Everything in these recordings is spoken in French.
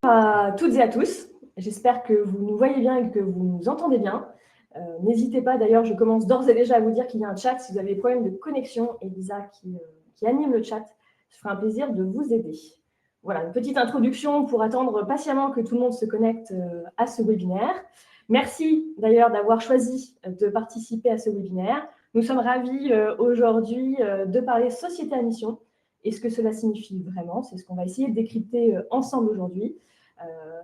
À toutes et à tous, j'espère que vous nous voyez bien et que vous nous entendez bien. N'hésitez pas, d'ailleurs, je commence d'ores et déjà à vous dire qu'il y a un chat si vous avez des problèmes de connexion. Elisa qui anime le chat, je ferai un plaisir de vous aider. Voilà, une petite introduction pour attendre patiemment que tout le monde se connecte à ce webinaire. Merci d'ailleurs d'avoir choisi de participer à ce webinaire. Nous sommes ravis aujourd'hui de parler société à mission et ce que cela signifie vraiment. C'est ce qu'on va essayer de décrypter ensemble aujourd'hui.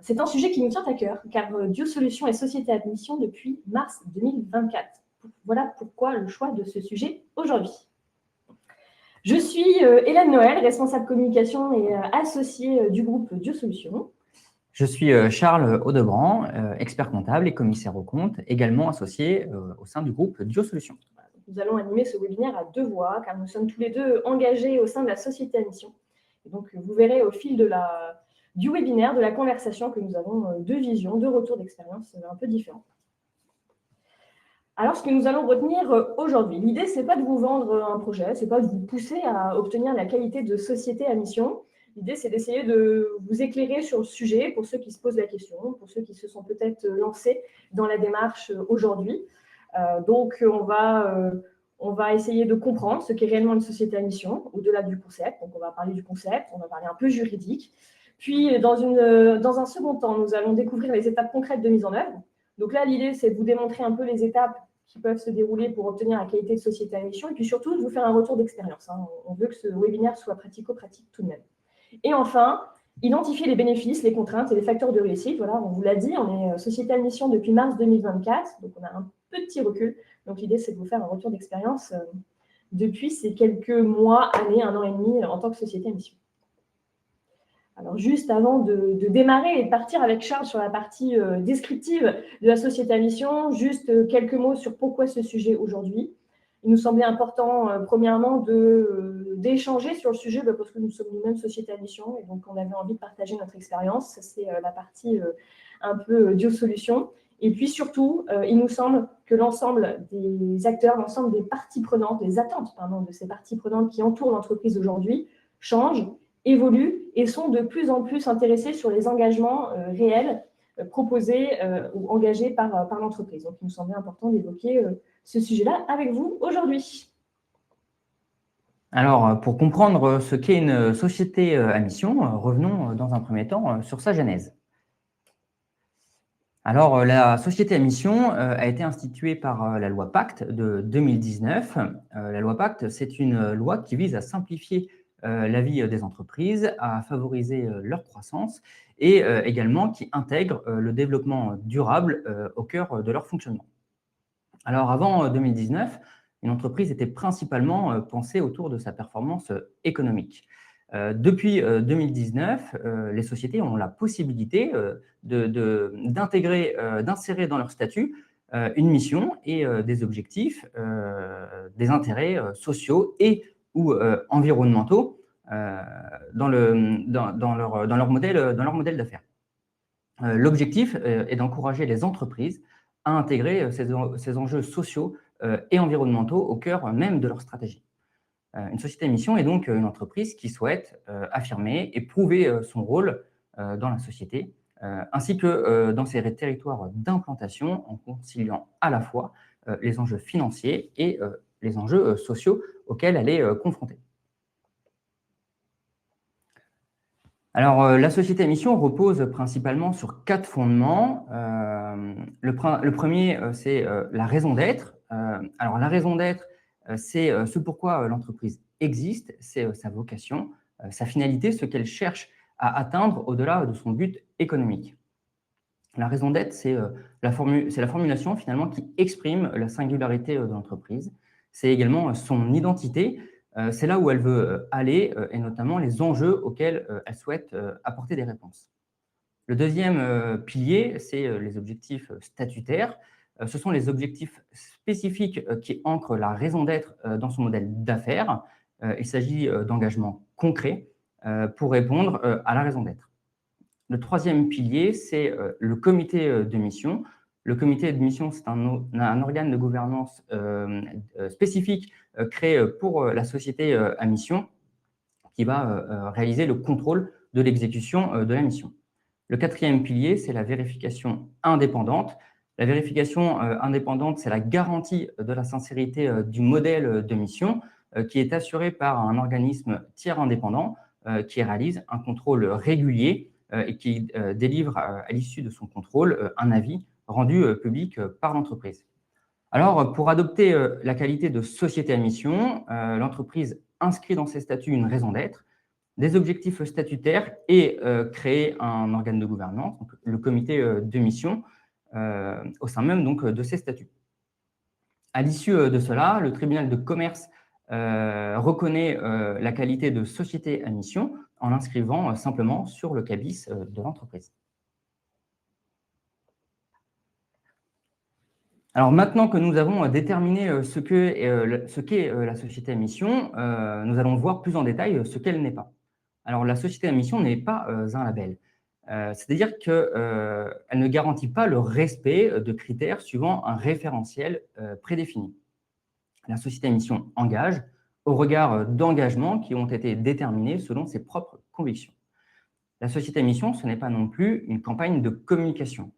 C'est un sujet qui nous tient à cœur, car Diosolutions est société à mission depuis mars 2024. Voilà pourquoi le choix de ce sujet aujourd'hui. Je suis Hélène Noël, responsable communication et associée du groupe Diosolutions. Je suis Charles Audebrand, expert comptable et commissaire aux comptes, également associé au sein du groupe Diosolutions. Nous allons animer ce webinaire à deux voix, car nous sommes tous les deux engagés au sein de la société à mission. Et donc, vous verrez au fil du webinaire, de la conversation, que nous avons deux visions, deux retours d'expérience un peu différents. Alors, ce que nous allons retenir aujourd'hui, l'idée, ce n'est pas de vous vendre un projet, ce n'est pas de vous pousser à obtenir la qualité de société à mission. L'idée, c'est d'essayer de vous éclairer sur le sujet pour ceux qui se posent la question, pour ceux qui se sont peut-être lancés dans la démarche aujourd'hui. Donc, on va essayer de comprendre ce qu'est réellement une société à mission, au-delà du concept. Donc, on va parler du concept, on va parler un peu juridique. Puis, dans un second temps, nous allons découvrir les étapes concrètes de mise en œuvre. Donc là, l'idée, c'est de vous démontrer un peu les étapes qui peuvent se dérouler pour obtenir la qualité de société à mission, et puis surtout de vous faire un retour d'expérience. On veut que ce webinaire soit pratico-pratique tout de même. Et enfin, identifier les bénéfices, les contraintes et les facteurs de réussite. Voilà, on vous l'a dit, on est société à mission depuis mars 2024, donc on a un petit recul. Donc l'idée, c'est de vous faire un retour d'expérience depuis ces quelques mois, années, 1 an et demi en tant que société à mission. Alors, juste avant de démarrer et de partir avec Charles sur la partie descriptive de la société à mission, juste quelques mots sur pourquoi ce sujet aujourd'hui. Il nous semblait important, premièrement, d'échanger sur le sujet parce que nous sommes nous-mêmes société à mission et donc on avait envie de partager notre expérience. Ça, c'est la partie un peu Diosolutions. Et puis surtout, il nous semble que l'ensemble des acteurs, l'ensemble des parties prenantes, des attentes de ces parties prenantes qui entourent l'entreprise aujourd'hui changent, évoluent et sont de plus en plus intéressés sur les engagements réels proposés ou engagés par l'entreprise. Donc, il nous semblait important d'évoquer ce sujet-là avec vous aujourd'hui. Alors, pour comprendre ce qu'est une société à mission, revenons dans un premier temps sur sa genèse. Alors, la société à mission a été instituée par la loi Pacte de 2019. La loi Pacte, c'est une loi qui vise à simplifier la vie des entreprises, à favoriser leur croissance et également qui intègre le développement durable au cœur de leur fonctionnement. Alors, avant 2019, une entreprise était principalement pensée autour de sa performance économique. Depuis 2019, les sociétés ont la possibilité d'insérer dans leur statut une mission et des objectifs, des intérêts sociaux et ou environnementaux dans leur modèle d'affaires. L'objectif est d'encourager les entreprises à intégrer ces enjeux sociaux et environnementaux au cœur même de leur stratégie. Une société à mission est donc une entreprise qui souhaite affirmer et prouver son rôle dans la société, ainsi que dans ses territoires d'implantation, en conciliant à la fois les enjeux financiers et les enjeux sociaux auxquels elle est confrontée. Alors, la société à mission repose principalement sur 4 fondements. Le premier, c'est la raison d'être. Alors, la raison d'être, c'est ce pourquoi l'entreprise existe, c'est sa vocation, sa finalité, ce qu'elle cherche à atteindre au-delà de son but économique. La raison d'être, c'est la formulation finalement qui exprime la singularité de l'entreprise. C'est également son identité. C'est là où elle veut aller et notamment les enjeux auxquels elle souhaite apporter des réponses. Le deuxième pilier, c'est les objectifs statutaires. Ce sont les objectifs spécifiques qui ancrent la raison d'être dans son modèle d'affaires. Il s'agit d'engagements concrets pour répondre à la raison d'être. Le troisième pilier, c'est le comité de mission. Le comité de mission, c'est un organe de gouvernance spécifique créé pour la société à mission qui va réaliser le contrôle de l'exécution de la mission. Le quatrième pilier, c'est la vérification indépendante. La vérification indépendante, c'est la garantie de la sincérité du modèle de mission qui est assurée par un organisme tiers indépendant qui réalise un contrôle régulier et qui délivre à l'issue de son contrôle un avis rendu public par l'entreprise. Alors, pour adopter la qualité de société à mission, l'entreprise inscrit dans ses statuts une raison d'être, des objectifs statutaires et créer un organe de gouvernance, donc le comité de mission, au sein même donc, de ces statuts. À l'issue de cela, le tribunal de commerce reconnaît la qualité de société à mission en l'inscrivant simplement sur le cabis de l'entreprise. Alors maintenant que nous avons déterminé ce qu'est la société à mission, nous allons voir plus en détail ce qu'elle n'est pas. Alors la société à mission n'est pas un label. C'est-à-dire qu'elle ne garantit pas le respect de critères suivant un référentiel prédéfini. La société à mission engage au regard d'engagements qui ont été déterminés selon ses propres convictions. La société à mission, ce n'est pas non plus une campagne de communication.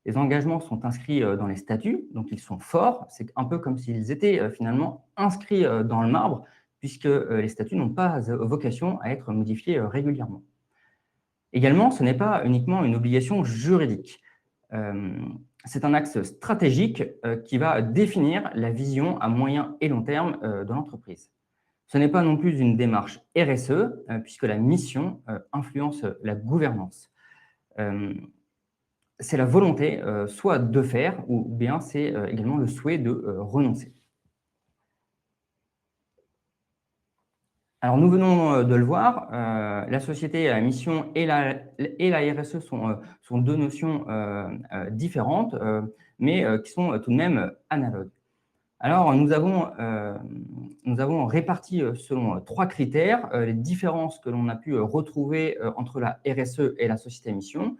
Les engagements sont inscrits dans les statuts, donc ils sont forts. C'est un peu comme s'ils étaient finalement inscrits dans le marbre, puisque les statuts n'ont pas vocation à être modifiés régulièrement. Également, ce n'est pas uniquement une obligation juridique. C'est un axe stratégique qui va définir la vision à moyen et long terme de l'entreprise. Ce n'est pas non plus une démarche RSE, puisque la mission influence la gouvernance. C'est la volonté soit de faire, ou bien c'est également le souhait de renoncer. Alors, nous venons de le voir, la société à mission et la RSE sont deux notions différentes, mais qui sont tout de même analogues. Alors, nous avons réparti selon 3 critères les différences que l'on a pu retrouver entre la RSE et la société à mission.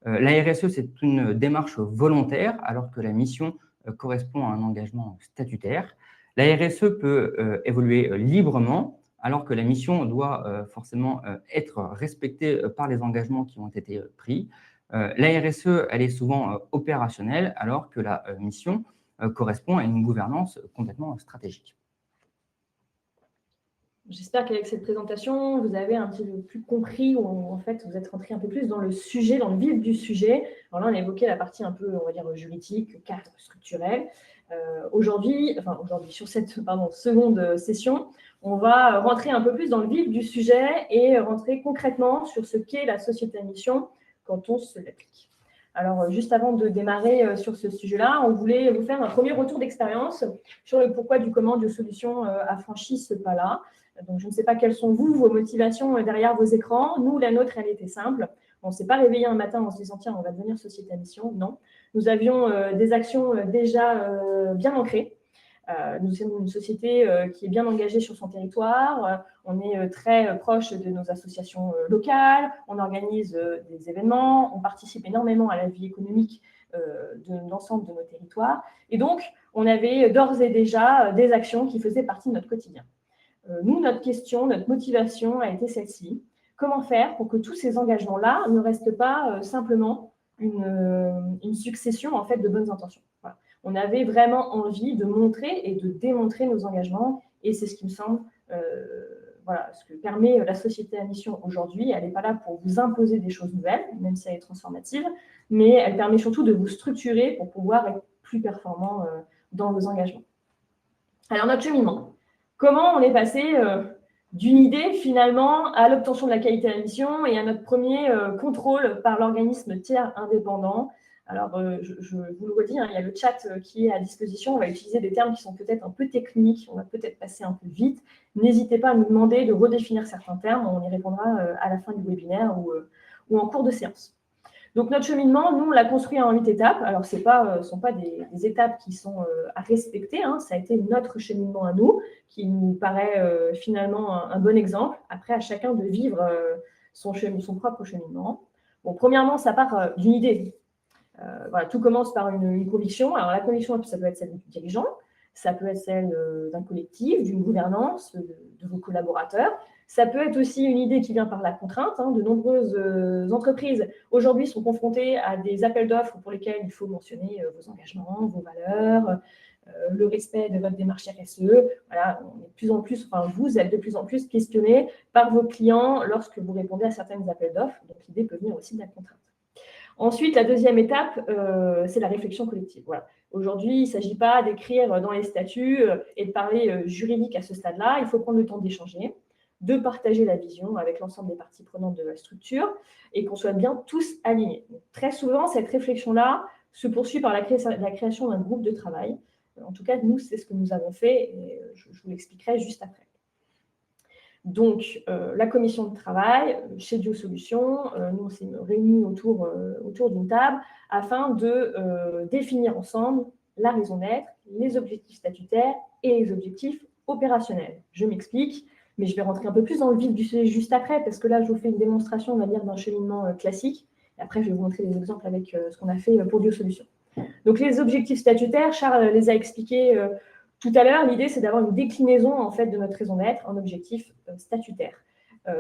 La RSE, c'est une démarche volontaire, alors que la mission correspond à un engagement statutaire. La RSE peut évoluer librement, alors que la mission doit forcément être respectée par les engagements qui ont été pris. La RSE, elle est souvent opérationnelle, alors que la mission correspond à une gouvernance complètement stratégique. J'espère qu'avec cette présentation, vous avez un petit peu plus compris, ou en fait, vous êtes rentré un peu plus dans le sujet, dans le vif du sujet. Alors là, on a évoqué la partie un peu, on va dire, juridique, cadre structurel. Aujourd'hui, sur cette seconde session, on va rentrer un peu plus dans le vif du sujet et rentrer concrètement sur ce qu'est la société à mission quand on se l'applique. Alors, juste avant de démarrer sur ce sujet-là, on voulait vous faire un premier retour d'expérience sur le pourquoi du comment Biosolutions a franchi ce pas-là. Donc, je ne sais pas quelles sont vos motivations derrière vos écrans. Nous, la nôtre, elle était simple. On ne s'est pas réveillé un matin en se disant « Tiens, on va devenir société à mission ». Non. Nous avions des actions déjà bien ancrées. Nous sommes une société qui est bien engagée sur son territoire. On est très proche de nos associations locales. On organise des événements. On participe énormément à la vie économique de l'ensemble de nos territoires. Et donc, on avait d'ores et déjà des actions qui faisaient partie de notre quotidien. Nous, notre question, notre motivation a été celle-ci. Comment faire pour que tous ces engagements-là ne restent pas simplement une succession en fait, de bonnes intentions. Voilà. On avait vraiment envie de montrer et de démontrer nos engagements, et c'est ce qui me semble, ce que permet la société à mission aujourd'hui. Elle n'est pas là pour vous imposer des choses nouvelles, même si elle est transformative, mais elle permet surtout de vous structurer pour pouvoir être plus performant dans vos engagements. Alors, notre cheminement. Comment on est passé d'une idée, finalement, à l'obtention de la qualité à la mission et à notre premier contrôle par l'organisme tiers indépendant. Alors, je vous le redis, il y a le chat qui est à disposition. On va utiliser des termes qui sont peut-être un peu techniques. On va peut-être passer un peu vite. N'hésitez pas à nous demander de redéfinir certains termes. On y répondra à la fin du webinaire ou en cours de séance. Donc, notre cheminement, nous, on l'a construit en 8 étapes. Alors, ce ne sont pas des étapes qui sont à respecter. Ça a été notre cheminement à nous, qui nous paraît finalement un bon exemple. Après, à chacun de vivre son propre cheminement. Bon, premièrement, ça part d'une idée. Tout commence par une conviction. Alors, la conviction, ça peut être celle du dirigeant, ça peut être celle d'un collectif, d'une gouvernance, de vos collaborateurs. Ça peut être aussi une idée qui vient par la contrainte. De nombreuses entreprises aujourd'hui sont confrontées à des appels d'offres pour lesquels il faut mentionner vos engagements, vos valeurs, le respect de votre démarche RSE. Voilà, on est de plus en plus, vous êtes de plus en plus questionné par vos clients lorsque vous répondez à certains appels d'offres. Donc l'idée peut venir aussi de la contrainte. Ensuite, la deuxième étape, c'est la réflexion collective. Voilà. Aujourd'hui, il ne s'agit pas d'écrire dans les statuts et de parler juridique à ce stade-là. Il faut prendre le temps d'échanger, de partager la vision avec l'ensemble des parties prenantes de la structure et qu'on soit bien tous alignés. Donc, très souvent, cette réflexion-là se poursuit par la création d'un groupe de travail. En tout cas, nous, c'est ce que nous avons fait et je vous l'expliquerai juste après. Donc, la commission de travail, chez Dio Solutions, nous, on s'est réunis autour d'une table afin de définir ensemble la raison d'être, les objectifs statutaires et les objectifs opérationnels. Je m'explique, mais je vais rentrer un peu plus dans le vif du sujet juste après, parce que là, je vous fais une démonstration, on va dire, d'un cheminement classique. Et après, je vais vous montrer des exemples avec ce qu'on a fait pour Dio Solutions. Donc, les objectifs statutaires, Charles les a expliqués tout à l'heure. L'idée, c'est d'avoir une déclinaison en fait, de notre raison d'être en objectif statutaire.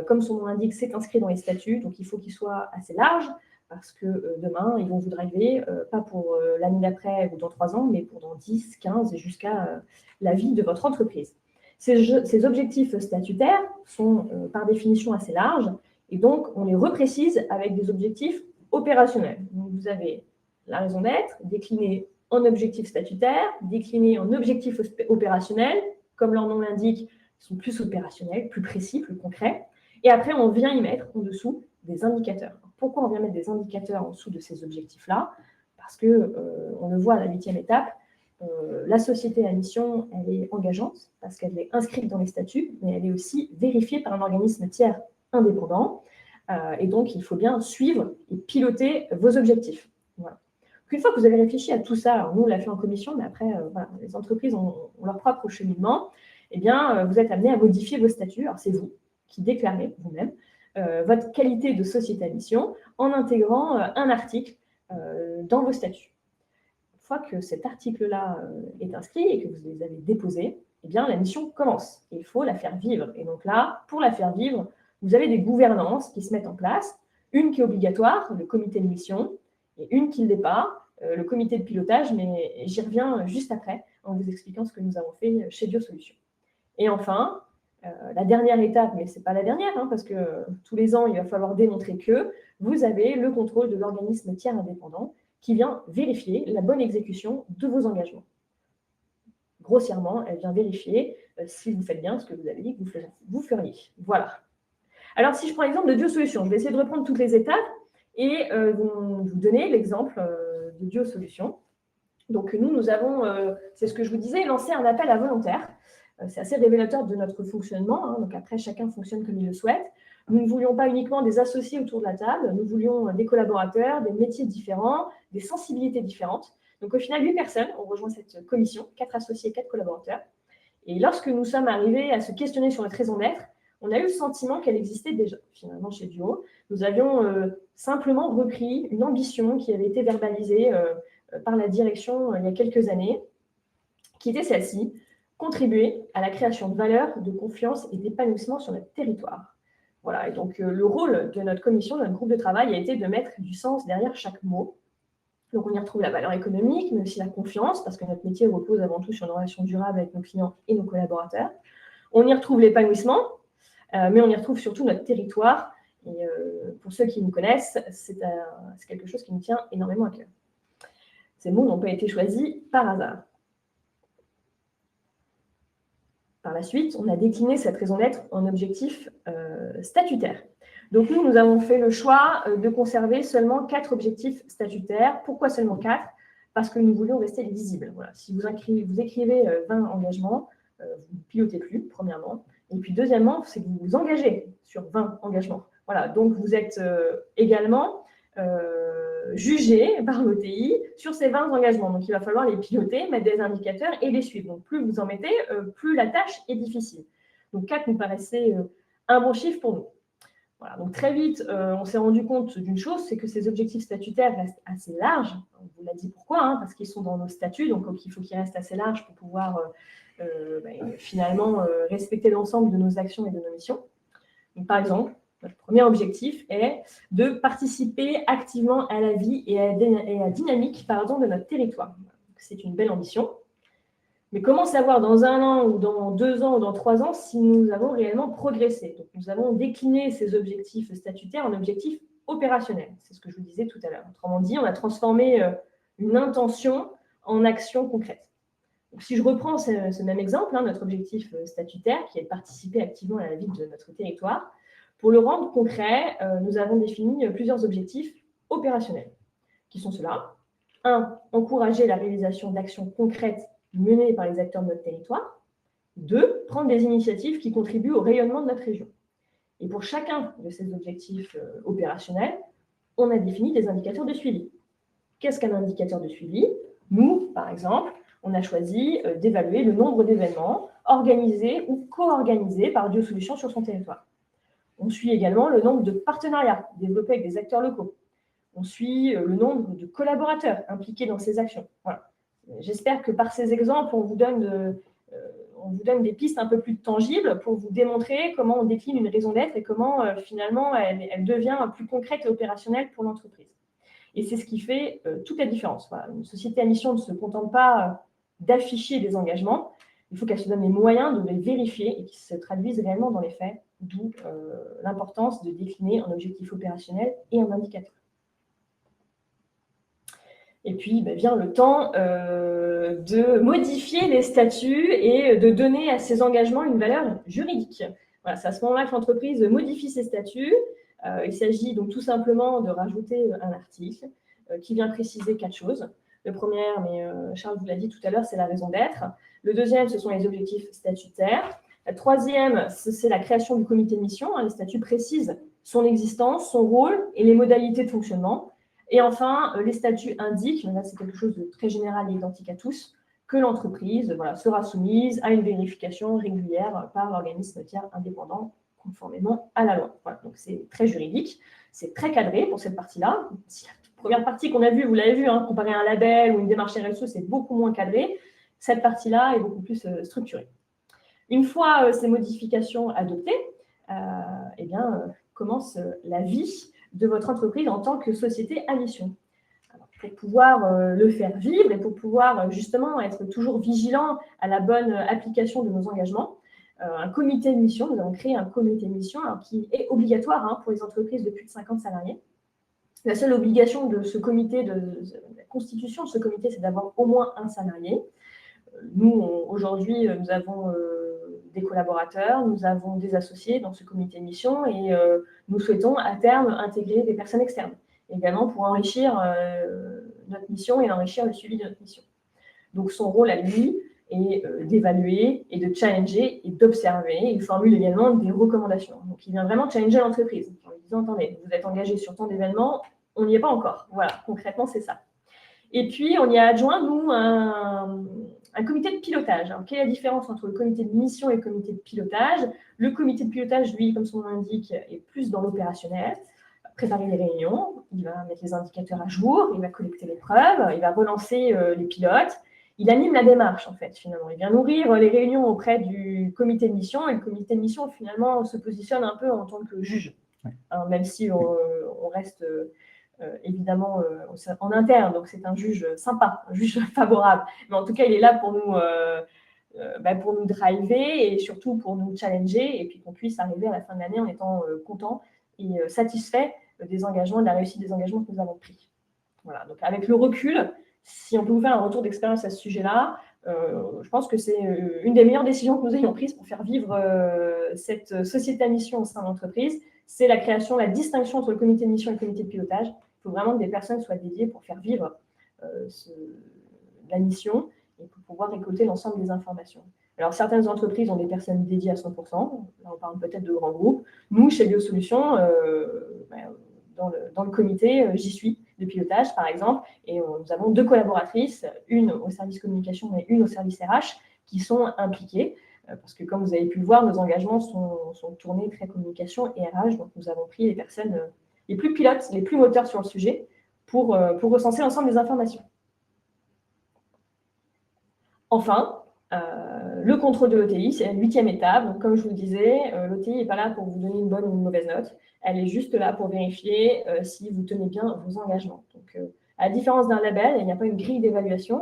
Comme son nom l'indique, c'est inscrit dans les statuts, donc il faut qu'il soit assez large, parce que demain, ils vont vous driver, pas pour l'année d'après ou dans 3 ans, mais pour dans 10, 15 et jusqu'à la vie de votre entreprise. Ces objectifs statutaires sont par définition assez larges, et donc on les reprécise avec des objectifs opérationnels. Donc, vous avez la raison d'être, déclinée en objectifs statutaires, déclinés en objectifs opérationnels, comme leur nom l'indique, ils sont plus opérationnels, plus précis, plus concrets. Et après, on vient y mettre en dessous des indicateurs. Pourquoi on vient mettre des indicateurs en dessous de ces objectifs-là? Parce qu'on le voit à la 8e étape, la société à mission, elle est engageante parce qu'elle est inscrite dans les statuts, mais elle est aussi vérifiée par un organisme tiers indépendant. Et donc, il faut bien suivre et piloter vos objectifs. Voilà. Une fois que vous avez réfléchi à tout ça, alors nous, on l'a fait en commission, mais après, voilà, les entreprises ont leur propre cheminement, eh bien, vous êtes amené à modifier vos statuts. Alors, c'est vous qui déclarez vous-même votre qualité de société à mission en intégrant un article dans vos statuts. Une fois que cet article-là est inscrit et que vous les avez déposés, eh bien, la mission commence. Et il faut la faire vivre. Et donc là, pour la faire vivre, vous avez des gouvernances qui se mettent en place. Une qui est obligatoire, le comité de mission, et une qui ne l'est pas, le comité de pilotage, mais j'y reviens juste après en vous expliquant ce que nous avons fait chez Dio Solutions. Et enfin, la dernière étape, mais ce n'est pas la dernière, parce que tous les ans, il va falloir démontrer que vous avez le contrôle de l'organisme tiers indépendant qui vient vérifier la bonne exécution de vos engagements. Grossièrement, elle vient vérifier si vous faites bien ce que vous avez dit que vous feriez. Voilà. Alors, si je prends l'exemple de Dio Solutions, je vais essayer de reprendre toutes les étapes et vous donner l'exemple de Dio Solutions. Donc, nous avons, c'est ce que je vous disais, lancé un appel à volontaires. C'est assez révélateur de notre fonctionnement. Donc, après, chacun fonctionne comme il le souhaite. Nous ne voulions pas uniquement des associés autour de la table, nous voulions des collaborateurs, des métiers différents, des sensibilités différentes. Donc, au final, 8 personnes ont rejoint cette commission, 4 associés, 4 collaborateurs. Et lorsque nous sommes arrivés à se questionner sur notre raison d'être, on a eu le sentiment qu'elle existait déjà, finalement, chez Dio. Nous avions simplement repris une ambition qui avait été verbalisée par la direction il y a quelques années, qui était celle-ci, contribuer à la création de valeur, de confiance et d'épanouissement sur notre territoire. Voilà, et donc le rôle de notre commission, de notre groupe de travail, a été de mettre du sens derrière chaque mot. Donc on y retrouve la valeur économique, mais aussi la confiance, parce que notre métier repose avant tout sur une relation durable avec nos clients et nos collaborateurs. On y retrouve l'épanouissement, mais on y retrouve surtout notre territoire. Et pour ceux qui nous connaissent, c'est quelque chose qui nous tient énormément à cœur. Ces mots n'ont pas été choisis par hasard. Par la suite, on a décliné cette raison d'être en objectifs statutaires. Donc nous avons fait le choix de conserver seulement 4 objectifs statutaires. Pourquoi seulement 4 ? Parce que nous voulions rester lisibles. Voilà. Si vous écrivez 20 engagements, vous ne pilotez plus, premièrement. Et puis deuxièmement, c'est que vous vous engagez sur 20 engagements. Voilà. Donc vous êtes également jugé par l'OTI sur ces 20 engagements. Donc, il va falloir les piloter, mettre des indicateurs et les suivre. Donc, plus vous en mettez, plus la tâche est difficile. Donc, 4 nous paraissait un bon chiffre pour nous. Voilà. Donc, très vite, on s'est rendu compte d'une chose, c'est que ces objectifs statutaires restent assez larges. On vous l'a dit pourquoi, parce qu'ils sont dans nos statuts. Donc, il faut qu'ils restent assez larges pour pouvoir finalement respecter l'ensemble de nos actions et de nos missions. Donc, par exemple, notre premier objectif est de participer activement à la vie et à la dynamique de notre territoire. C'est une belle ambition. Mais comment savoir dans 1 an ou dans 2 ans ou dans 3 ans si nous avons réellement progressé? Donc, nous avons décliné ces objectifs statutaires en objectifs opérationnels. C'est ce que je vous disais tout à l'heure. Autrement dit, on a transformé une intention en action concrète. Donc, si je reprends ce même exemple, notre objectif statutaire, qui est de participer activement à la vie de notre territoire, pour le rendre concret, nous avons défini plusieurs objectifs opérationnels, qui sont ceux-là. 1. Encourager la réalisation d'actions concrètes menées par les acteurs de notre territoire. 2. Prendre des initiatives qui contribuent au rayonnement de notre région. Et pour chacun de ces objectifs opérationnels, on a défini des indicateurs de suivi. Qu'est-ce qu'un indicateur de suivi? Nous, par exemple, on a choisi d'évaluer le nombre d'événements organisés ou co-organisés par Biosolutions sur son territoire. On suit également le nombre de partenariats développés avec des acteurs locaux. On suit le nombre de collaborateurs impliqués dans ces actions. Voilà. J'espère que par ces exemples, on vous donne des pistes un peu plus tangibles pour vous démontrer comment on décline une raison d'être et comment finalement elle devient plus concrète et opérationnelle pour l'entreprise. Et c'est ce qui fait toute la différence. Voilà. Une société à mission ne se contente pas d'afficher des engagements, il faut qu'elle se donne les moyens de les vérifier et qu'ils se traduisent réellement dans les faits, d'où l'importance de décliner un objectif opérationnel et un indicateur. Et puis vient le temps de modifier les statuts et de donner à ces engagements une valeur juridique. Voilà, c'est à ce moment-là que l'entreprise modifie ses statuts. Il s'agit donc tout simplement de rajouter un article qui vient préciser 4 choses. Le premier, mais Charles vous l'a dit tout à l'heure, c'est la raison d'être. Le deuxième, ce sont les objectifs statutaires. La troisième, c'est la création du comité de mission. Les statuts précisent son existence, son rôle et les modalités de fonctionnement. Et enfin, les statuts indiquent, là c'est quelque chose de très général et identique à tous, que l'entreprise sera soumise à une vérification régulière par l'organisme tiers indépendant conformément à la loi. Voilà, donc c'est très juridique, c'est très cadré pour cette partie-là. La première partie qu'on a vue, vous l'avez vu, comparé à un label ou une démarche RSE, c'est beaucoup moins cadré. Cette partie-là est beaucoup plus structurée. Une fois ces modifications adoptées, commence la vie de votre entreprise en tant que société à mission. Alors, pour pouvoir le faire vivre et pour pouvoir justement être toujours vigilant à la bonne application de nos engagements, un comité de mission, nous avons créé un comité de mission qui est obligatoire pour les entreprises de plus de 50 salariés. La seule obligation de ce comité, de la constitution de ce comité, c'est d'avoir au moins un salarié. Nous, aujourd'hui, nous avons des collaborateurs, nous avons des associés dans ce comité de mission et nous souhaitons à terme intégrer des personnes externes, également pour enrichir notre mission et enrichir le suivi de notre mission. Donc son rôle à lui est d'évaluer et de challenger et d'observer. Il formule également des recommandations. Donc il vient vraiment challenger l'entreprise en lui disant, attendez, vous êtes engagé sur tant d'événements, on n'y est pas encore. Voilà, concrètement, c'est ça. Et puis, on y a adjoint, nous, un comité de pilotage. Alors, quelle est la différence entre le comité de mission et le comité de pilotage? Le comité de pilotage, lui, comme son nom l'indique, est plus dans l'opérationnel. Il va préparer les réunions, il va mettre les indicateurs à jour, il va collecter les preuves, il va relancer les pilotes. Il anime la démarche, en fait, finalement. Il vient nourrir les réunions auprès du comité de mission, et le comité de mission, finalement, se positionne un peu en tant que juge, même si on reste... évidemment en interne, donc c'est un juge sympa, un juge favorable, mais en tout cas il est là pour nous driver et surtout pour nous challenger et puis qu'on puisse arriver à la fin de l'année en étant content et satisfait des engagements, de la réussite des engagements que nous avons pris. Voilà, donc avec le recul, si on peut vous faire un retour d'expérience à ce sujet-là, je pense que c'est une des meilleures décisions que nous ayons prises pour faire vivre cette société à mission au sein de l'entreprise. C'est la création, la distinction entre le comité de mission et le comité de pilotage. Il faut vraiment que des personnes soient dédiées pour faire vivre la mission et pour pouvoir récolter l'ensemble des informations. Alors, certaines entreprises ont des personnes dédiées à 100%. Là, on parle peut-être de grands groupes. Nous, chez Biosolutions, dans le comité, j'y suis de pilotage, par exemple, et nous avons 2 collaboratrices, une au service communication et une au service RH, qui sont impliquées. Parce que, comme vous avez pu le voir, nos engagements sont tournés très communication et RH. Donc, nous avons pris les personnes les plus pilotes, les plus moteurs sur le sujet pour recenser l'ensemble des informations. Enfin, Le contrôle de l'OTI, c'est la 8e étape. Donc, comme je vous le disais, l'OTI n'est pas là pour vous donner une bonne ou une mauvaise note. Elle est juste là pour vérifier si vous tenez bien vos engagements. Donc, à la différence d'un label, il n'y a pas une grille d'évaluation.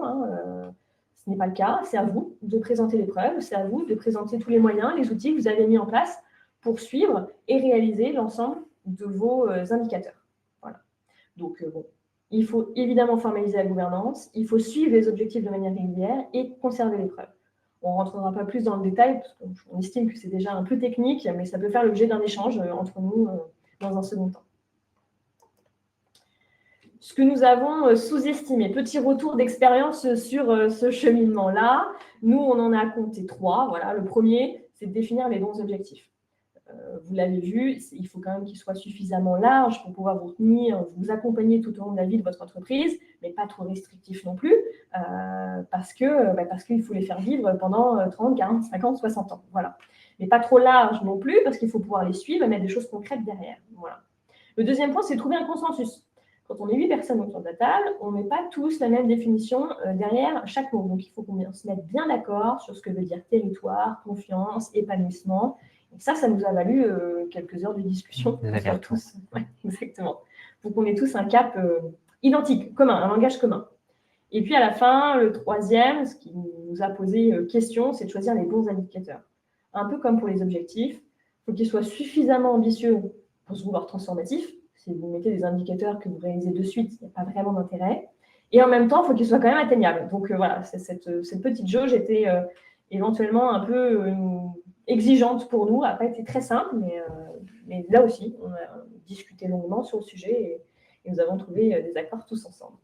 Ce n'est pas le cas. C'est à vous de présenter les preuves. C'est à vous de présenter tous les moyens, les outils que vous avez mis en place pour suivre et réaliser l'ensemble de vos indicateurs. Voilà. Donc, bon, il faut évidemment formaliser la gouvernance, il faut suivre les objectifs de manière régulière et conserver les preuves. On ne rentrera pas plus dans le détail, parce qu'on estime que c'est déjà un peu technique, mais ça peut faire l'objet d'un échange entre nous dans un second temps. Ce que nous avons sous-estimé, petit retour d'expérience sur ce cheminement-là, nous, on en a compté 3. Voilà. Le premier, c'est de définir les bons objectifs. Vous l'avez vu, il faut quand même qu'il soit suffisamment large pour pouvoir vous tenir, vous accompagner tout au long de la vie de votre entreprise, mais pas trop restrictif non plus, parce qu'il faut les faire vivre pendant 30, 40, 50, 60 ans. Voilà. Mais pas trop large non plus, parce qu'il faut pouvoir les suivre et mettre des choses concrètes derrière. Voilà. Le deuxième point, c'est de trouver un consensus. Quand on est 8 personnes autour de la table, on ne met pas tous la même définition derrière chaque mot. Donc, il faut qu'on se mette bien d'accord sur ce que veut dire territoire, confiance, épanouissement. Et ça nous a valu quelques heures de discussion. Tous. Ouais, exactement. Pour qu'on ait tous un cap identique, commun, un langage commun. Et puis, à la fin, le troisième, ce qui nous a posé question, c'est de choisir les bons indicateurs. Un peu comme pour les objectifs, il faut qu'ils soient suffisamment ambitieux pour se vouloir transformatifs. Si vous mettez des indicateurs que vous réalisez de suite, il n'y a pas vraiment d'intérêt. Et en même temps, il faut qu'ils soient quand même atteignables. Donc voilà, cette petite jauge était éventuellement un peu exigeante pour nous. Elle n'a pas été très simple, mais là aussi, on a discuté longuement sur le sujet et nous avons trouvé des accords tous ensemble.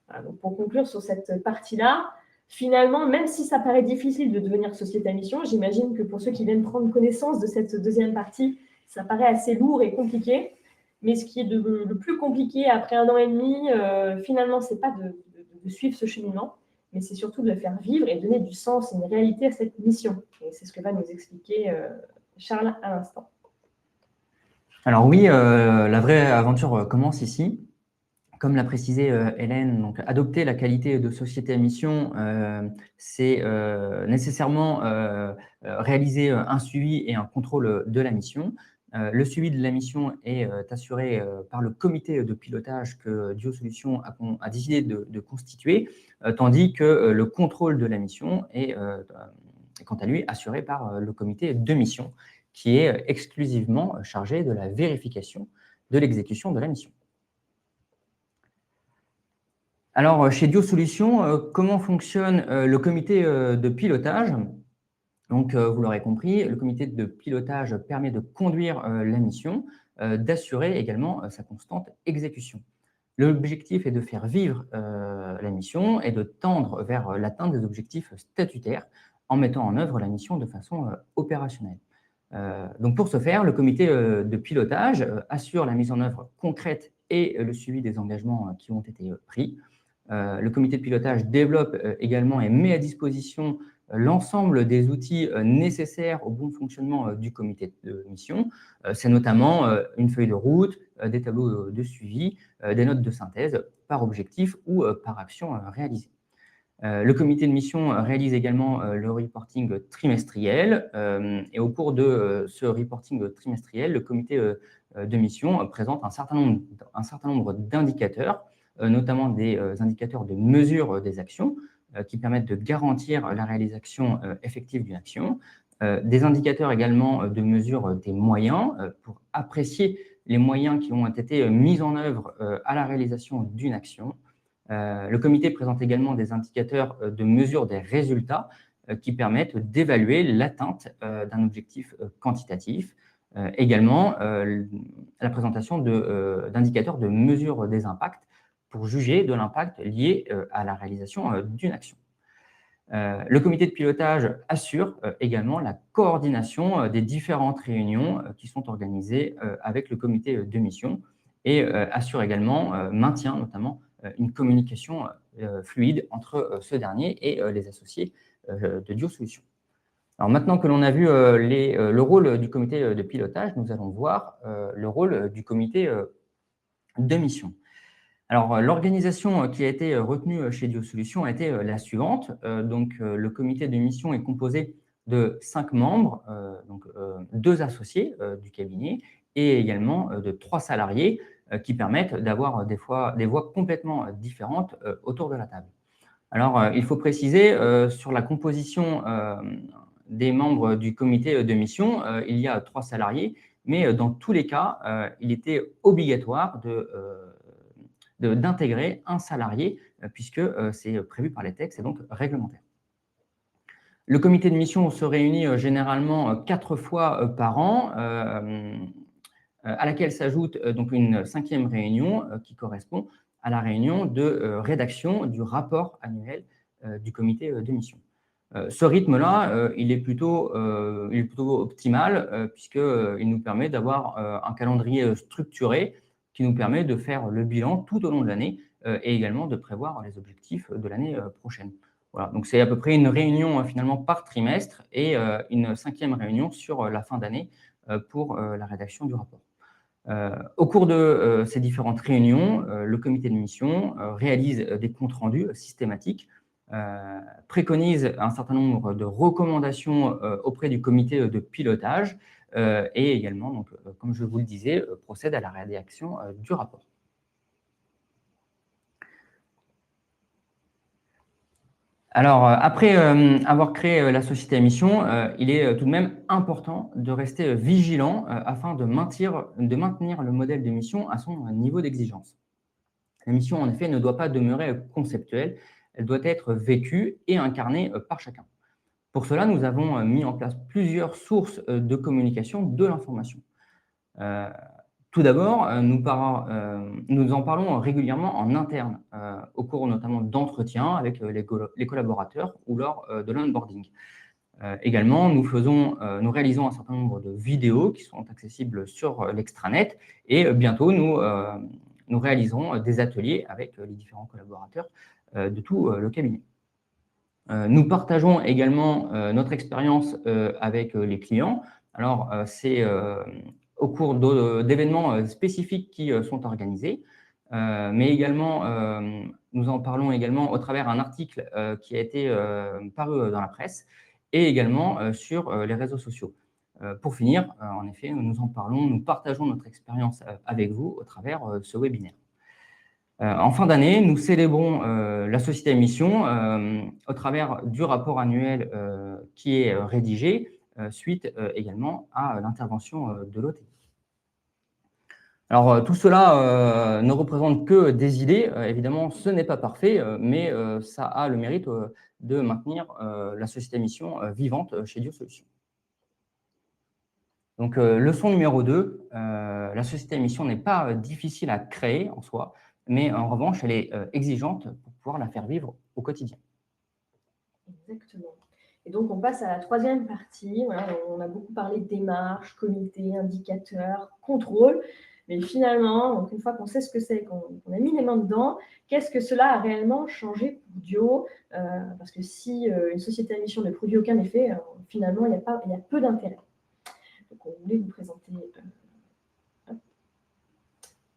Voilà, donc pour conclure sur cette partie-là, finalement, même si ça paraît difficile de devenir société à mission, j'imagine que pour ceux qui viennent prendre connaissance de cette deuxième partie, ça paraît assez lourd et compliqué. Mais ce qui est le plus compliqué après 1 an et demi, finalement, ce n'est pas de suivre ce cheminement, mais c'est surtout de le faire vivre et donner du sens et une réalité à cette mission. Et c'est ce que va nous expliquer Charles à l'instant. Alors oui, la vraie aventure commence ici. Comme l'a précisé Hélène, donc, adopter la qualité de société à mission, c'est nécessairement réaliser un suivi et un contrôle de la mission. Le suivi de la mission est assuré par le comité de pilotage que Duo Solutions a décidé de constituer, tandis que le contrôle de la mission est, quant à lui, assuré par le comité de mission, qui est exclusivement chargé de la vérification de l'exécution de la mission. Alors, chez Duo Solutions, comment fonctionne le comité de pilotage? Donc, vous l'aurez compris, le comité de pilotage permet de conduire la mission, d'assurer également sa constante exécution. L'objectif est de faire vivre la mission et de tendre vers l'atteinte des objectifs statutaires en mettant en œuvre la mission de façon opérationnelle. Donc, pour ce faire, le comité de pilotage assure la mise en œuvre concrète et le suivi des engagements qui ont été pris. Le comité de pilotage développe également et met à disposition l'ensemble des outils nécessaires au bon fonctionnement du comité de mission. C'est notamment une feuille de route, des tableaux de suivi, des notes de synthèse par objectif ou par action réalisée. Le comité de mission réalise également le reporting trimestriel et au cours de ce reporting trimestriel, le comité de mission présente un certain nombre d'indicateurs, notamment des indicateurs de mesure des actions qui permettent de garantir la réalisation effective d'une action, des indicateurs également de mesure des moyens pour apprécier les moyens qui ont été mis en œuvre à la réalisation d'une action. Le comité présente également des indicateurs de mesure des résultats qui permettent d'évaluer l'atteinte d'un objectif quantitatif. Également, la présentation d'indicateurs de mesure des impacts pour juger de l'impact lié à la réalisation d'une action. Le comité de pilotage assure également la coordination des différentes réunions qui sont organisées avec le comité de mission et assure également, maintient notamment une communication fluide entre ce dernier et les associés de Duo Solutions. Alors maintenant que l'on a vu le rôle du comité de pilotage, nous allons voir le rôle du comité de mission. Alors, l'organisation qui a été retenue chez Diosolutions a été la suivante. Donc, le comité de mission est composé de 5 membres, donc 2 associés du cabinet et également de 3 salariés qui permettent d'avoir des voix complètement différentes autour de la table. Alors, il faut préciser sur la composition des membres du comité de mission, il y a 3 salariés, mais dans tous les cas, il était obligatoire d'intégrer un salarié, puisque c'est prévu par les textes et donc réglementaire. Le comité de mission se réunit généralement 4 fois par an, à laquelle s'ajoute donc une 5e réunion qui correspond à la réunion de rédaction du rapport annuel du comité de mission. Ce rythme-là, il est plutôt optimal puisqu'il nous permet d'avoir un calendrier structuré qui nous permet de faire le bilan tout au long de l'année et également de prévoir les objectifs de l'année prochaine. Voilà, donc c'est à peu près une réunion finalement par trimestre et une 5e réunion sur la fin d'année pour la rédaction du rapport. Au cours de ces différentes réunions, le comité de mission réalise des comptes rendus systématiques, préconise un certain nombre de recommandations auprès du comité de pilotage et également, donc, comme je vous le disais, procède à la rédaction du rapport. Alors, après avoir créé la société à mission, il est tout de même important de rester vigilant afin de maintenir le modèle de mission à son niveau d'exigence. La mission, en effet, ne doit pas demeurer conceptuelle, elle doit être vécue et incarnée par chacun. Pour cela, nous avons mis en place plusieurs sources de communication de l'information. Tout d'abord, nous en parlons régulièrement en interne, au cours notamment d'entretiens avec les collaborateurs ou lors de l'onboarding. Également, nous réalisons un certain nombre de vidéos qui sont accessibles sur l'extranet et bientôt, nous réaliserons des ateliers avec les différents collaborateurs de tout le cabinet. Nous partageons également notre expérience avec les clients. Alors, c'est au cours d'événements spécifiques qui sont organisés, mais également, nous en parlons également au travers d'un article qui a été paru dans la presse et également sur les réseaux sociaux. Pour finir, en effet, nous partageons notre expérience avec vous au travers ce webinaire. En fin d'année, nous célébrons la société à mission au travers du rapport annuel qui est rédigé suite également à l'intervention de l'OTI. Alors, tout cela ne représente que des idées. Évidemment, ce n'est pas parfait, mais ça a le mérite de maintenir la société à mission vivante chez Diosolutions. Donc, leçon numéro 2, la société à mission n'est pas difficile à créer en soi, mais en revanche, elle est exigeante pour pouvoir la faire vivre au quotidien. Exactement. Et donc, on passe à la 3e partie. Voilà, on a beaucoup parlé de démarche, comité, indicateurs, contrôle. Mais finalement, une fois qu'on sait ce que c'est, qu'on a mis les mains dedans, qu'est-ce que cela a réellement changé pour Dio parce que si une société à mission ne produit aucun effet, finalement, il y a peu d'intérêt. Donc, on voulait vous présenter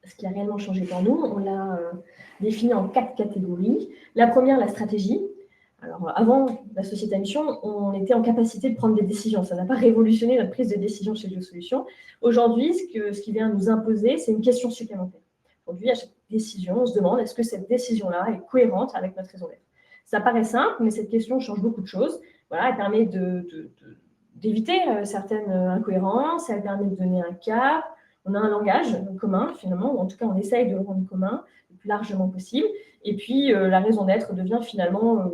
ce qui a réellement changé pour nous. On l'a défini en 4 catégories. La première, la stratégie. Alors, avant la société à mission, on était en capacité de prendre des décisions. Ça n'a pas révolutionné notre prise de décision chez Diosolutions. Aujourd'hui, ce qui vient nous imposer, c'est une question supplémentaire. Aujourd'hui, à chaque décision, on se demande est-ce que cette décision-là est cohérente avec notre raison d'être. Ça paraît simple, mais cette question change beaucoup de choses. Voilà, elle permet d'éviter certaines incohérences, elle permet de donner un cap. On a un langage commun, finalement, ou en tout cas, on essaye de le rendre commun le plus largement possible. Et puis, la raison d'être devient finalement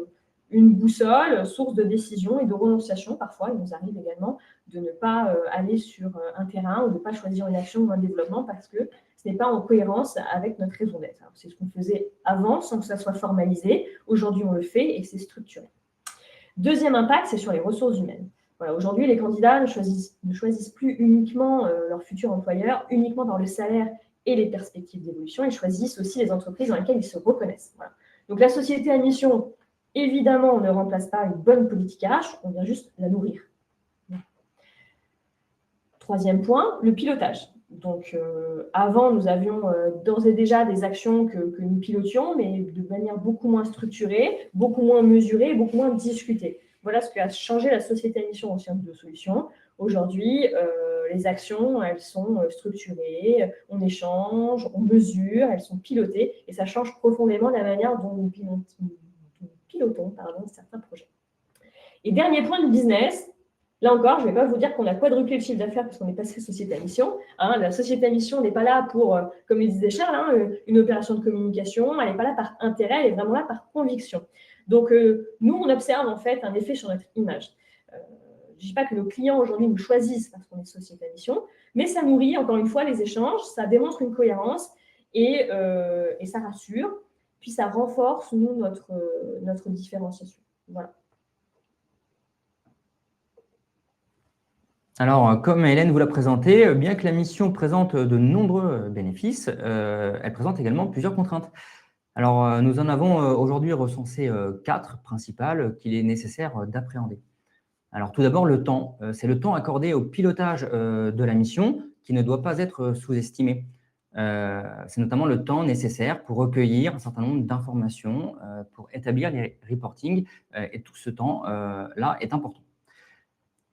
une boussole, source de décision et de renonciation. Parfois, il nous arrive également de ne pas aller sur un terrain ou de ne pas choisir une action ou un développement parce que ce n'est pas en cohérence avec notre raison d'être. C'est ce qu'on faisait avant sans que ça soit formalisé. Aujourd'hui, on le fait et c'est structuré. Deuxième impact, c'est sur les ressources humaines. Voilà, aujourd'hui, les candidats ne choisissent plus uniquement leur futur employeur, uniquement dans le salaire et les perspectives d'évolution. Ils choisissent aussi les entreprises dans lesquelles ils se reconnaissent. Voilà. Donc, la société à mission, évidemment, on ne remplace pas une bonne politique RH, on vient juste la nourrir. Troisième point, le pilotage. Donc, avant, nous avions d'ores et déjà des actions que nous pilotions, mais de manière beaucoup moins structurée, beaucoup moins mesurée, beaucoup moins discutée. Voilà ce qu'a changé la société à mission au sein de Solutions. Aujourd'hui, les actions, elles sont structurées, on échange, on mesure, elles sont pilotées, et ça change profondément la manière dont nous pilotons certains projets. Et dernier point de business, là encore, je ne vais pas vous dire qu'on a quadruplé le chiffre d'affaires parce qu'on est passé société à mission. La société à mission n'est pas là pour, comme le disait Charles, une opération de communication, elle n'est pas là par intérêt, elle est vraiment là par conviction. Donc, nous, on observe en fait un effet sur notre image. Je ne dis pas que nos clients aujourd'hui nous choisissent parce qu'on est société à mission, mais ça nourrit encore une fois les échanges, ça démontre une cohérence et ça rassure, puis ça renforce, nous, notre différenciation. Voilà. Alors, comme Hélène vous l'a présenté, bien que la mission présente de nombreux bénéfices, elle présente également plusieurs contraintes. Alors, nous en avons aujourd'hui recensé 4 principales qu'il est nécessaire d'appréhender. Alors, tout d'abord, le temps. C'est le temps accordé au pilotage de la mission qui ne doit pas être sous-estimé. C'est notamment le temps nécessaire pour recueillir un certain nombre d'informations, pour établir les reportings, et tout ce temps-là est important.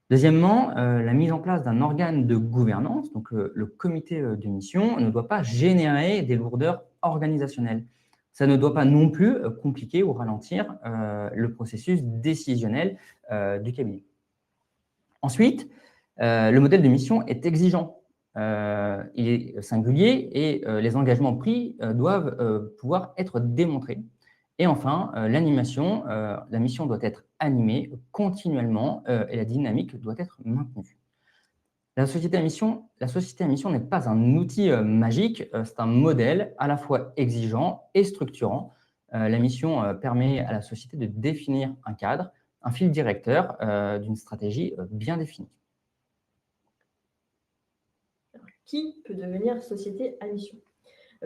Deuxièmement, la mise en place d'un organe de gouvernance, donc le comité de mission, ne doit pas générer des lourdeurs organisationnelles. Ça ne doit pas non plus compliquer ou ralentir le processus décisionnel du cabinet. Ensuite, le modèle de mission est exigeant. Il est singulier et les engagements pris doivent pouvoir être démontrés. Et enfin, la mission doit être animée continuellement et la dynamique doit être maintenue. La société à mission n'est pas un outil magique, c'est un modèle à la fois exigeant et structurant. La mission permet à la société de définir un cadre, un fil directeur d'une stratégie bien définie. Qui peut devenir société à mission ?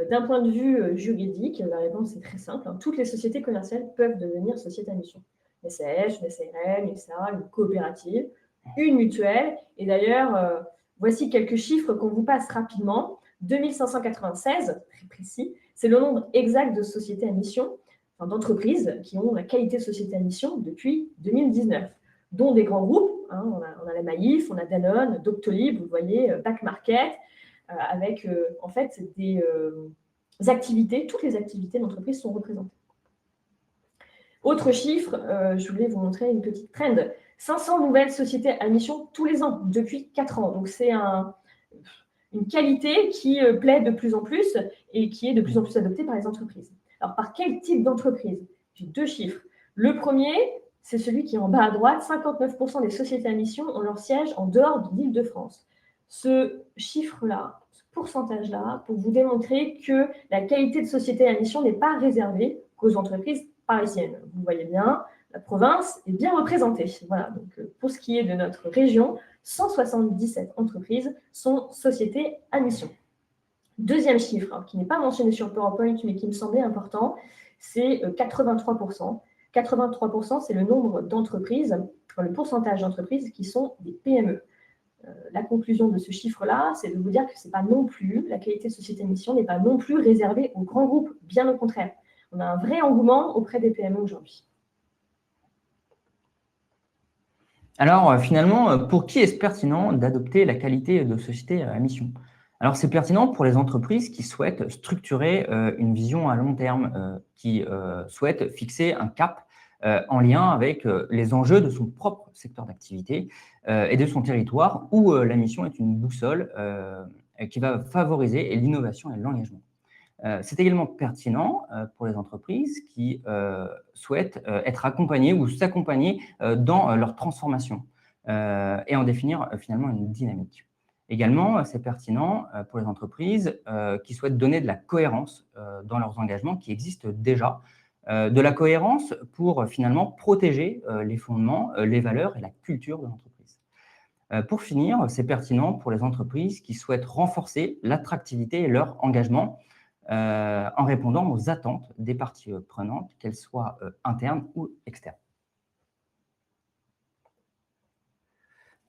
D'un point de vue juridique, la réponse est très simple. Toutes les sociétés commerciales peuvent devenir société à mission. Une SAS, une SARL, une SA, une coopérative, une mutuelle. Et d'ailleurs, voici quelques chiffres qu'on vous passe rapidement. 2596, très précis, c'est le nombre exact de sociétés à mission, d'entreprises qui ont la qualité de société à mission depuis 2019, dont des grands groupes. On a la Maïf, on a Danone, Doctolib, vous voyez, Back Market, avec en fait des activités, toutes les activités d'entreprise sont représentées. Autre chiffre, je voulais vous montrer une petite trend. 500 nouvelles sociétés à mission tous les ans, depuis 4 ans. Donc c'est une qualité qui plaît de plus en plus et qui est de plus en plus adoptée par les entreprises. Alors par quel type d'entreprise ? J'ai 2 chiffres. Le premier, c'est celui qui est en bas à droite. 59% des sociétés à mission ont leur siège en dehors de l'Île-de-France. Ce chiffre-là, ce pourcentage-là, pour vous démontrer que la qualité de société à mission n'est pas réservée qu'aux entreprises parisiennes. Vous voyez bien, la province est bien représentée. Voilà, donc pour ce qui est de notre région, 177 entreprises sont sociétés à mission. Deuxième chiffre, qui n'est pas mentionné sur PowerPoint, mais qui me semblait important, c'est 83%. 83%, c'est le nombre d'entreprises, le pourcentage d'entreprises qui sont des PME. La conclusion de ce chiffre-là, c'est de vous dire que c'est pas non plus, la qualité de société à mission n'est pas non plus réservée aux grands groupes, bien au contraire. On a un vrai engouement auprès des PME aujourd'hui. Alors, finalement, pour qui est-ce pertinent d'adopter la qualité de société à mission ? Alors, c'est pertinent pour les entreprises qui souhaitent structurer une vision à long terme, qui souhaitent fixer un cap en lien avec les enjeux de son propre secteur d'activité et de son territoire, où la mission est une boussole qui va favoriser l'innovation et l'engagement. C'est également pertinent pour les entreprises qui souhaitent être accompagnées ou s'accompagner dans leur transformation et en définir finalement une dynamique. Également, c'est pertinent pour les entreprises qui souhaitent donner de la cohérence dans leurs engagements qui existent déjà, de la cohérence pour finalement protéger les fondements, les valeurs et la culture de l'entreprise. Pour finir, c'est pertinent pour les entreprises qui souhaitent renforcer l'attractivité et leur engagement en répondant aux attentes des parties prenantes, qu'elles soient internes ou externes.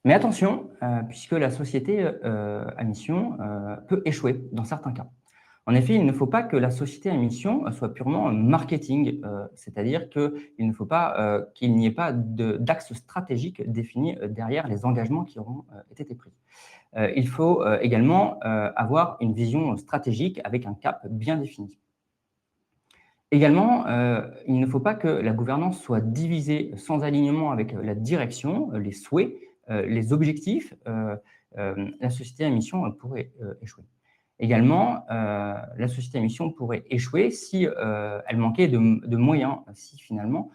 Mais attention, puisque la société à mission peut échouer dans certains cas. En effet, il ne faut pas que la société à mission soit purement marketing, c'est-à-dire qu'il ne faut pas qu'il n'y ait pas d'axe stratégique défini derrière les engagements qui auront été pris. Il faut également avoir une vision stratégique avec un cap bien défini. Également, il ne faut pas que la gouvernance soit divisée sans alignement avec la direction, les souhaits, les objectifs. La société à mission pourrait échouer. Également, la société à mission pourrait échouer si elle manquait de moyens, si finalement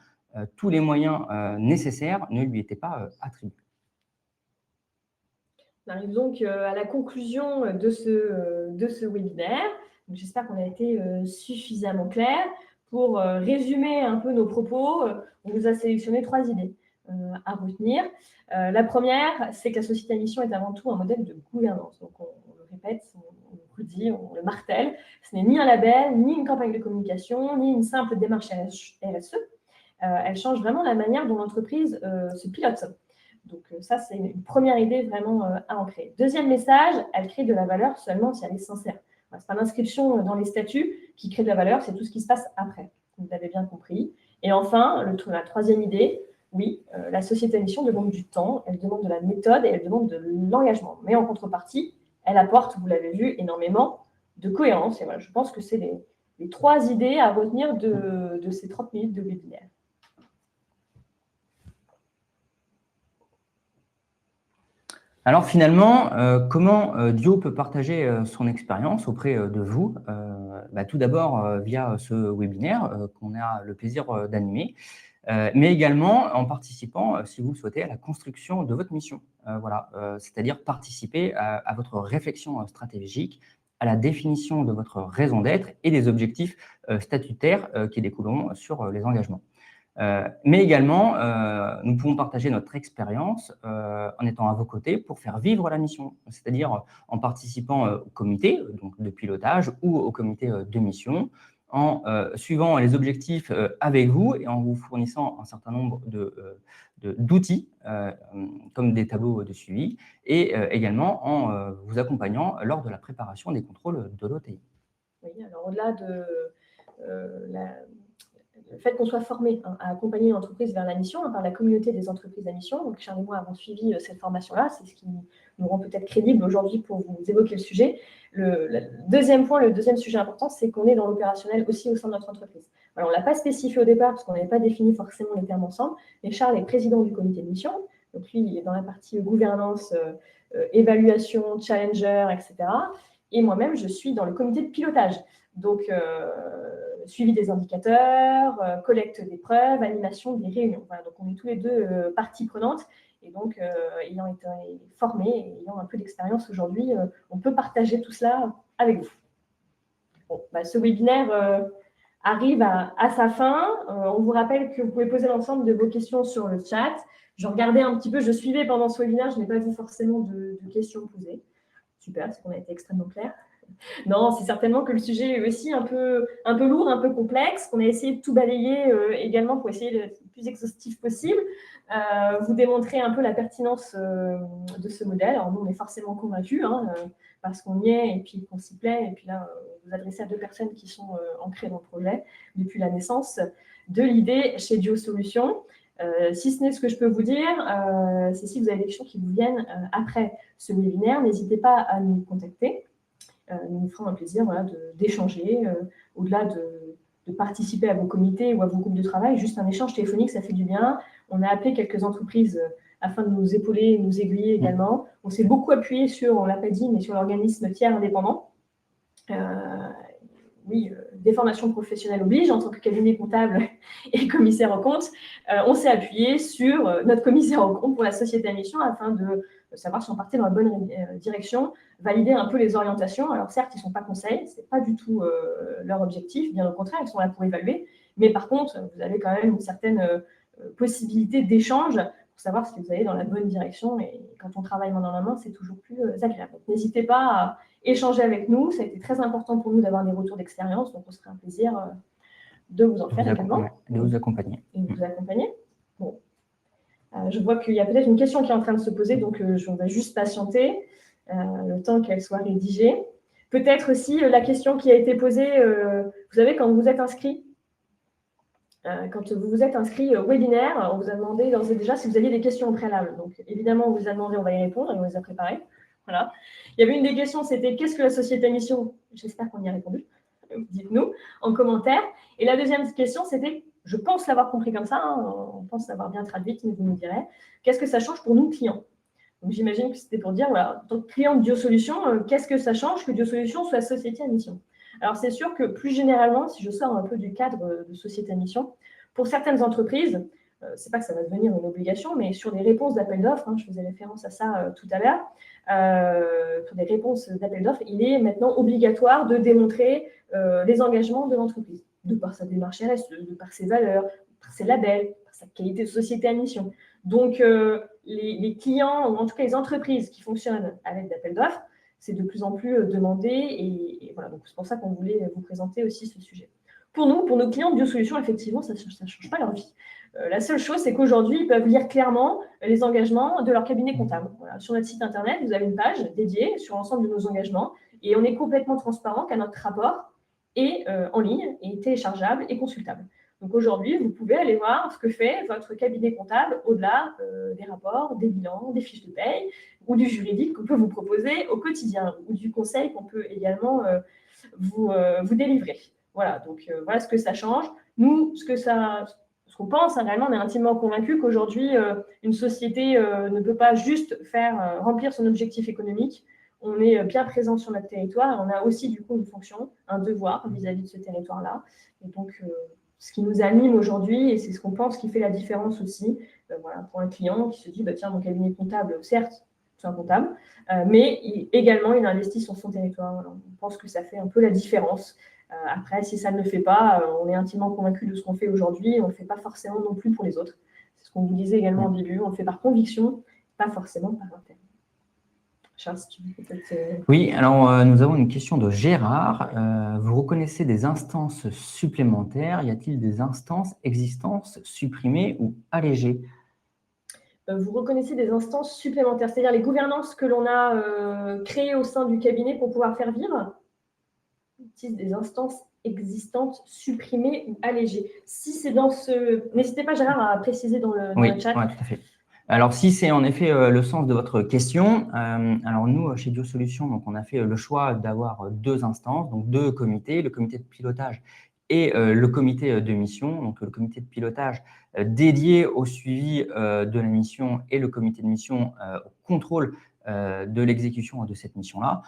tous les moyens nécessaires ne lui étaient pas attribués. On arrive donc à la conclusion de ce webinaire. J'espère qu'on a été suffisamment clair. Pour résumer un peu nos propos, on vous a sélectionné 3 idées à retenir. La première, c'est que la société à mission est avant tout un modèle de gouvernance. Donc, on le répète, on le redit, on le martèle. Ce n'est ni un label, ni une campagne de communication, ni une simple démarche RSE. Elle change vraiment la manière dont l'entreprise se pilote. Donc ça, c'est une première idée vraiment à ancrer. Deuxième message, elle crée de la valeur seulement si elle est sincère. Ce n'est pas l'inscription dans les statuts qui crée de la valeur, c'est tout ce qui se passe après. Vous l'avez bien compris. Et enfin, la troisième idée, oui, la société à mission demande du temps, elle demande de la méthode et elle demande de l'engagement. Mais en contrepartie, elle apporte, vous l'avez vu, énormément de cohérence. Et voilà, je pense que c'est les 3 idées à retenir de ces 30 minutes de webinaire. Alors finalement, comment Dio peut partager son expérience auprès de vous? Tout d'abord via ce webinaire qu'on a le plaisir d'animer, mais également en participant, si vous le souhaitez, à la construction de votre mission. C'est-à-dire participer à votre réflexion stratégique, à la définition de votre raison d'être et des objectifs statutaires qui découleront sur les engagements. Mais également, nous pouvons partager notre expérience en étant à vos côtés pour faire vivre la mission, c'est-à-dire en participant au comité donc de pilotage ou au comité de mission, en suivant les objectifs avec vous et en vous fournissant un certain nombre d'outils comme des tableaux de suivi et également en vous accompagnant lors de la préparation des contrôles de l'OTI. Oui, alors au-delà de le fait qu'on soit formé à accompagner l'entreprise vers la mission par la communauté des entreprises à mission. Donc, Charles et moi avons suivi cette formation-là. C'est ce qui nous rend peut-être crédibles aujourd'hui pour vous évoquer le sujet. Le deuxième sujet important, c'est qu'on est dans l'opérationnel aussi au sein de notre entreprise. Alors, on ne l'a pas spécifié au départ parce qu'on n'avait pas défini forcément les termes ensemble, mais Charles est président du comité de mission. Donc, lui, il est dans la partie gouvernance, évaluation, challenger, etc. Et moi-même, je suis dans le comité de pilotage. Donc, suivi des indicateurs, collecte des preuves, animation des réunions. Voilà, donc, on est tous les deux parties prenantes. Et donc, ayant été formés et ayant un peu d'expérience aujourd'hui, on peut partager tout cela avec vous. Bon, ce webinaire arrive à sa fin. On vous rappelle que vous pouvez poser l'ensemble de vos questions sur le chat. Je regardais un petit peu, je suivais pendant ce webinaire, je n'ai pas vu forcément de questions posées. Super, c'est qu'on a été extrêmement clair. Non, c'est certainement que le sujet est aussi un peu lourd, un peu complexe, qu'on a essayé de tout balayer également pour essayer d'être le plus exhaustif possible, vous démontrer un peu la pertinence de ce modèle. Alors nous, on est forcément convaincus, parce qu'on y est et puis qu'on s'y plaît. Et puis là, vous adressez à 2 personnes qui sont ancrées dans le projet depuis la naissance de l'idée chez Dio Solutions. Si ce n'est ce que je peux vous dire, c'est si vous avez des questions qui vous viennent après ce webinaire, n'hésitez pas à nous contacter. Nous nous ferons un plaisir d'échanger, au-delà de participer à vos comités ou à vos groupes de travail. Juste un échange téléphonique, ça fait du bien. On a appelé quelques entreprises afin de nous épauler, nous aiguiller également. On s'est beaucoup appuyé sur, on ne l'a pas dit, mais sur l'organisme tiers indépendant. Oui, des formations professionnelles obligent en tant que cabinet comptable et commissaire aux comptes. On s'est appuyé sur notre commissaire aux comptes pour la société à mission afin de savoir si on partait dans la bonne direction, valider un peu les orientations. Alors certes, ils ne sont pas conseils, ce n'est pas du tout leur objectif, bien au contraire, ils sont là pour évaluer. Mais par contre, vous avez quand même une certaine possibilité d'échange pour savoir si vous allez dans la bonne direction. Et quand on travaille main dans la main, c'est toujours plus agréable. Donc, n'hésitez pas à échanger avec nous. Ça a été très important pour nous d'avoir des retours d'expérience. Donc, on serait un plaisir de vous en faire également. De vous accompagner. Et de vous accompagner. Bon. Je vois qu'il y a peut-être une question qui est en train de se poser, donc on va juste patienter le temps qu'elle soit rédigée. Peut-être aussi la question qui a été posée, vous savez, quand vous êtes inscrit, quand vous vous êtes inscrit au webinaire, on vous a demandé d'ores et déjà si vous aviez des questions au préalable. Donc, évidemment, on vous a demandé, on va y répondre et on les a préparées. Voilà. Il y avait une des questions, c'était qu'est-ce que la société à mission? J'espère qu'on y a répondu. Dites-nous en commentaire. Et la deuxième question, c'était, je pense l'avoir compris comme ça, hein, on pense l'avoir bien traduite, mais vous nous direz, qu'est-ce que ça change pour nous, clients? Donc, j'imagine que c'était pour dire, voilà, en tant que client de Diosolutions, qu'est-ce que ça change que Diosolutions soit société à mission? Alors, c'est sûr que plus généralement, si je sors un peu du cadre de société à mission, pour certaines entreprises, c'est pas que ça va devenir une obligation, mais sur les réponses d'appel d'offres, je faisais référence à ça tout à l'heure, pour des réponses d'appel d'offres, il est maintenant obligatoire de démontrer les engagements de l'entreprise, de par sa démarche RSE, de par ses valeurs, par ses labels, par sa qualité de société à mission. Donc, les clients, ou en tout cas les entreprises qui fonctionnent avec d'appels d'offres, c'est de plus en plus demandé. Et voilà, donc c'est pour ça qu'on voulait vous présenter aussi ce sujet. Pour nous, pour nos clients de Biosolutions, effectivement, ça ne change pas leur vie. La seule chose, c'est qu'aujourd'hui, ils peuvent lire clairement les engagements de leur cabinet comptable. Voilà. Sur notre site internet, vous avez une page dédiée sur l'ensemble de nos engagements et on est complètement transparent car notre rapport est en ligne, est téléchargeable et consultable. Donc aujourd'hui, vous pouvez aller voir ce que fait votre cabinet comptable au-delà des rapports, des bilans, des fiches de paye ou du juridique qu'on peut vous proposer au quotidien ou du conseil qu'on peut également vous délivrer. Voilà, donc voilà ce que ça change. Nous, ce qu'on pense, réellement, on est intimement convaincus qu'aujourd'hui, une société ne peut pas juste faire remplir son objectif économique. On est bien présent sur notre territoire. On a aussi, du coup, une fonction, un devoir vis-à-vis de ce territoire-là. Et donc, ce qui nous anime aujourd'hui, et c'est ce qu'on pense qui fait la différence aussi, voilà, pour un client qui se dit, tiens, mon cabinet comptable, certes, c'est un comptable, mais également, il investit sur son territoire. Alors, on pense que ça fait un peu la différence. Après, si ça ne le fait pas, on est intimement convaincu de ce qu'on fait aujourd'hui. On ne le fait pas forcément non plus pour les autres. C'est ce qu'on vous disait également au début. On le fait par conviction, pas forcément par intérêt. Charles, si tu veux peut-être… Oui, alors nous avons une question de Gérard. Vous reconnaissez des instances supplémentaires? Y a-t-il des instances existantes supprimées ou allégées? Vous reconnaissez des instances supplémentaires, c'est-à-dire les gouvernances que l'on a créées au sein du cabinet pour pouvoir faire vivre des instances existantes supprimées ou allégées. Si c'est dans ce… N'hésitez pas, Gérard, à préciser dans le chat. Oui, tout à fait. Alors, si c'est en effet le sens de votre question, alors nous, chez Biosolutions, donc, on a fait le choix d'avoir deux instances, donc deux comités, le comité de pilotage et le comité de mission. Donc, le comité de pilotage dédié au suivi de la mission et le comité de mission au contrôle de l'exécution de cette mission-là.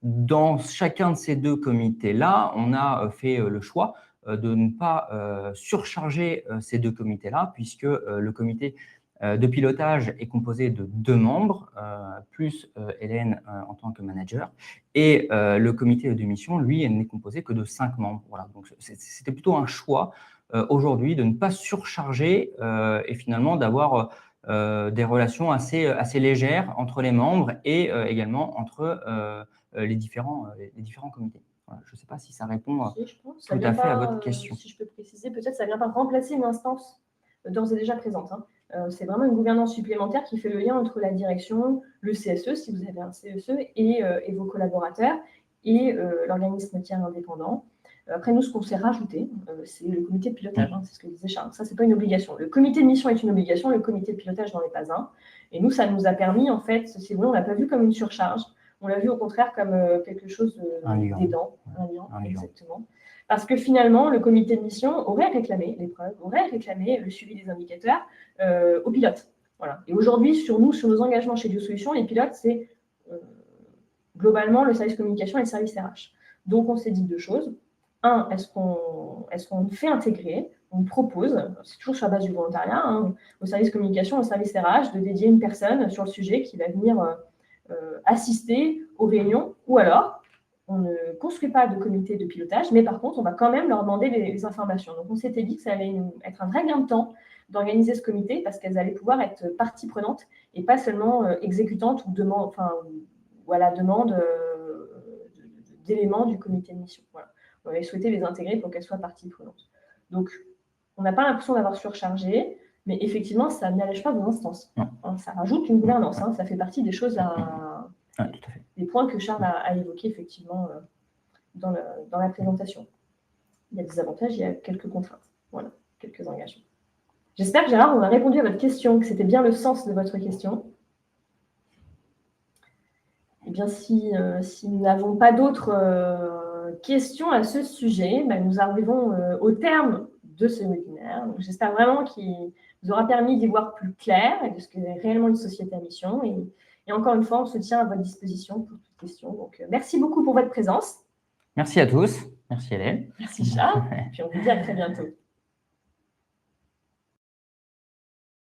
Dans chacun de ces deux comités-là, on a fait le choix de ne pas surcharger ces deux comités-là, puisque le comité de pilotage est composé de 2 membres, plus Hélène en tant que manager, et le comité de mission, lui, n'est composé que de 5 membres. Voilà. Donc, c'était plutôt un choix aujourd'hui de ne pas surcharger et finalement d'avoir des relations assez légères entre les membres et également entre les différents comités. Voilà, je ne sais pas si ça répond tout à fait à votre question. Si je peux préciser, peut-être ça ne vient pas remplacer une instance d'ores et déjà présente. C'est vraiment une gouvernance supplémentaire qui fait le lien entre la direction, le CSE, si vous avez un CSE, et vos collaborateurs, et l'organisme tiers indépendant. Après, nous, ce qu'on s'est rajouté, c'est le comité de pilotage. C'est ce que disait Charles. Ça, ce n'est pas une obligation. Le comité de mission est une obligation, le comité de pilotage n'en est pas un. Et nous, ça nous a permis, en fait, si vous voulez, on ne l'a pas vu comme une surcharge. On l'a vu au contraire comme quelque chose d'aidant, un lien, exactement. Parce que finalement, le comité de mission aurait réclamé l'épreuve, aurait réclamé le suivi des indicateurs aux pilotes. Voilà. Et aujourd'hui, sur nos engagements chez Biosolutions, les pilotes, c'est globalement le service communication et le service RH. Donc, on s'est dit 2 choses. Un, est-ce qu'on fait intégrer, on propose, c'est toujours sur la base du volontariat, au service communication, au service RH, de dédier une personne sur le sujet qui va venir assister aux réunions, ou alors on ne construit pas de comité de pilotage, mais par contre, on va quand même leur demander les informations. Donc, on s'était dit que ça allait être un vrai gain de temps d'organiser ce comité parce qu'elles allaient pouvoir être partie prenante et pas seulement exécutantes ou à la demande d'éléments du comité de mission. Voilà. On avait souhaité les intégrer pour qu'elles soient partie prenante. Donc, on n'a pas l'impression d'avoir surchargé. Mais effectivement, ça n'allège pas vos instances. Non. Hein, ça rajoute une gouvernance. Hein, ça fait partie des choses, Ouais, tout à fait. des points que Charles a évoqués effectivement dans la présentation. Il y a des avantages, il y a quelques contraintes. Voilà, quelques engagements. J'espère, Gérard, on a répondu à votre question, que c'était bien le sens de votre question. Eh bien, si nous n'avons pas d'autres questions à ce sujet, nous arrivons au terme de ce webinaire. J'espère vraiment qu'il vous aura permis d'y voir plus clair et de ce qu'est réellement une société à mission. Et encore une fois, on se tient à votre disposition pour toute question. Donc, merci beaucoup pour votre présence. Merci à tous. Merci Hélène. Merci Charles. Puis on vous dit à très bientôt.